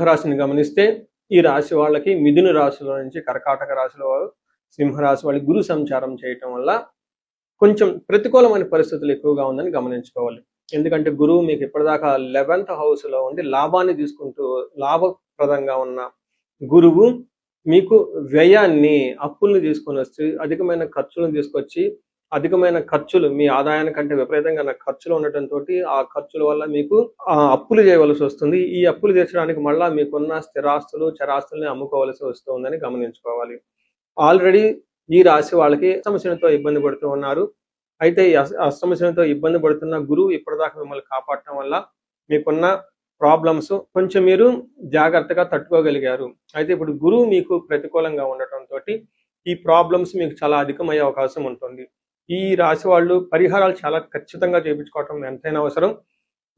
రాశిని గమనిస్తే ఈ రాశి వాళ్ళకి మిథున రాశిలో నుంచి కర్కాటక రాశిలో సింహరాశి వాళ్ళకి గురు సంచారం చేయటం వల్ల కొంచెం ప్రతికూలమైన పరిస్థితులు ఎక్కువగా ఉందని గమనించుకోవాలి. ఎందుకంటే గురువు మీకు ఇప్పటిదాకా 11th హౌస్లో ఉండి లాభాన్ని తీసుకుంటూ లాభప్రదంగా ఉన్న గురువు మీకు వ్యయాన్ని అప్పుల్ని తీసుకొని వచ్చి అధికమైన ఖర్చులను తీసుకొచ్చి అధికమైన ఖర్చులు మీ ఆదాయానికంటే విపరీతంగా ఖర్చులు ఉండటంతో ఆ ఖర్చుల వల్ల మీకు అప్పులు చేయవలసి వస్తుంది. ఈ అప్పులు తీర్చడానికి మళ్ళా మీకున్న స్థిరాస్తులు చరాస్తుల్ని అమ్ముకోవలసి వస్తుందని గమనించుకోవాలి. ఆల్రెడీ ఈ రాశి వాళ్ళకి సమస్యలతో ఇబ్బంది పడుతూ ఉన్నారు. అయితే ఈ సమస్యలతో ఇబ్బంది పడుతున్న గురువు ఇప్పటిదాకా మిమ్మల్ని కాపాడటం వల్ల మీకున్న ప్రాబ్లమ్స్ కొంచెం మీరు జాగ్రత్తగా తట్టుకోగలిగారు. అయితే ఇప్పుడు గురువు మీకు ప్రతికూలంగా ఉండటంతో ఈ ప్రాబ్లమ్స్ మీకు చాలా అధికమయ్యే అవకాశం ఉంటుంది. ఈ రాశి వాళ్ళు పరిహారాలు చాలా ఖచ్చితంగా చేయించుకోవటం ఎంతైనా అవసరం.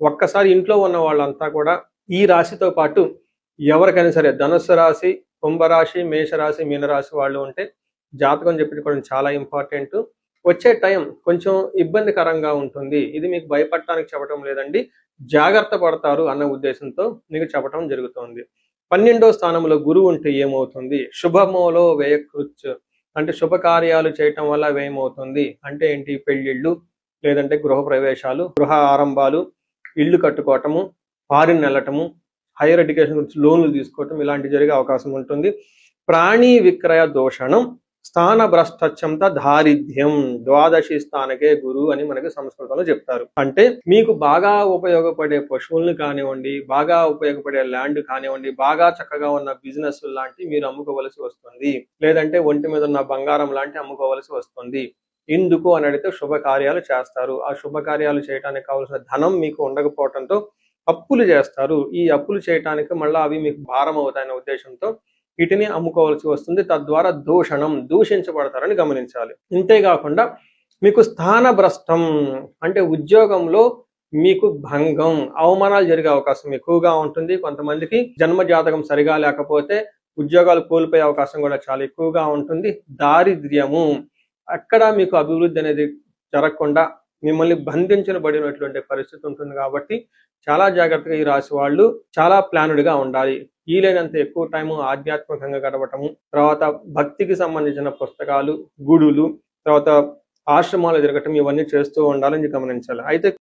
ఒక్కసారి ఇంట్లో ఉన్న వాళ్ళంతా కూడా ఈ రాశితో పాటు ఎవరికైనా సరే ధనుస్సు రాశి, కుంభరాశి, మేషరాశి, మీనరాశి వాళ్ళు ఉంటే జాతకం చెప్పుకోవడం చాలా ఇంపార్టెంట్. వచ్చే టైం కొంచెం ఇబ్బందికరంగా ఉంటుంది. ఇది మీకు భయపడటానికి చెప్పడం లేదండి, జాగ్రత్త పడతారు అన్న ఉద్దేశంతో మీకు చెప్పడం జరుగుతుంది. 12వ స్థానంలో గురువు ఉంటే ఏమవుతుంది? శుభమోలో వ్యయకృత్ అంటే శుభకార్యాలు చేయటం వల్ల వ్యయమవుతుంది. అంటే ఏంటి? పెళ్లిళ్ళు, లేదంటే గృహ ప్రవేశాలు, గృహ ఆరంభాలు, ఇల్లు కట్టుకోవటము, ఫారిన్ వెళ్ళటము, హైయర్ ఎడ్యుకేషన్ గురించి లోన్లు తీసుకోవటం ఇలాంటి జరిగే అవకాశం ఉంటుంది. ప్రాణీ విక్రయ దోషణం, స్థాన భ్రష్టత్యంత దారిద్ర్యం, ద్వాదశి స్థానకే గురు అని మనకి సంస్కృతంలో చెప్తారు. అంటే మీకు బాగా ఉపయోగపడే పశువుల్ని కానివ్వండి, బాగా ఉపయోగపడే ల్యాండ్ కానివ్వండి, బాగా చక్కగా ఉన్న బిజినెస్ లాంటి మీరు అమ్ముకోవలసి వస్తుంది. లేదంటే ఒంటి మీద ఉన్న బంగారం లాంటి అమ్ముకోవలసి వస్తుంది. ఎందుకు అని అడిగితే శుభకార్యాలు చేస్తారు. ఆ శుభకార్యాలు చేయడానికి కావాల్సిన ధనం మీకు ఉండకపోవడంతో అప్పులు చేస్తారు. ఈ అప్పులు చేయటానికి మళ్ళీ అవి మీకు భారం అవుతాయనే ఉద్దేశంతో వీటిని అమ్ముకోవాల్సి వస్తుంది. తద్వారా దూషించబడతారని గమనించాలి. ఇంతేకాకుండా మీకు స్థానభ్రష్టం అంటే ఉద్యోగంలో మీకు భంగం, అవమానాలు జరిగే అవకాశం ఎక్కువగా ఉంటుంది. కొంతమందికి జన్మ జాతకం సరిగా లేకపోతే ఉద్యోగాలు కోల్పోయే అవకాశం కూడా చాలా ఎక్కువగా ఉంటుంది. దారిద్ర్యము, అక్కడ మీకు అభివృద్ధి అనేది జరగకుండా మిమ్మల్ని బంధించబడినటువంటి పరిస్థితి ఉంటుంది. కాబట్టి చాలా జాగ్రత్తగా ఈ రాశి వాళ్ళు చాలా ప్లానుడ్గా ఉండాలి. వీలైనంత ఎక్కువ టైము ఆధ్యాత్మికంగా గడపటము, తర్వాత భక్తికి సంబంధించిన పుస్తకాలు, గుడులు, తర్వాత ఆశ్రమాలు తిరగటం ఇవన్నీ చేస్తూ ఉండాలని గమనించాలి. అయితే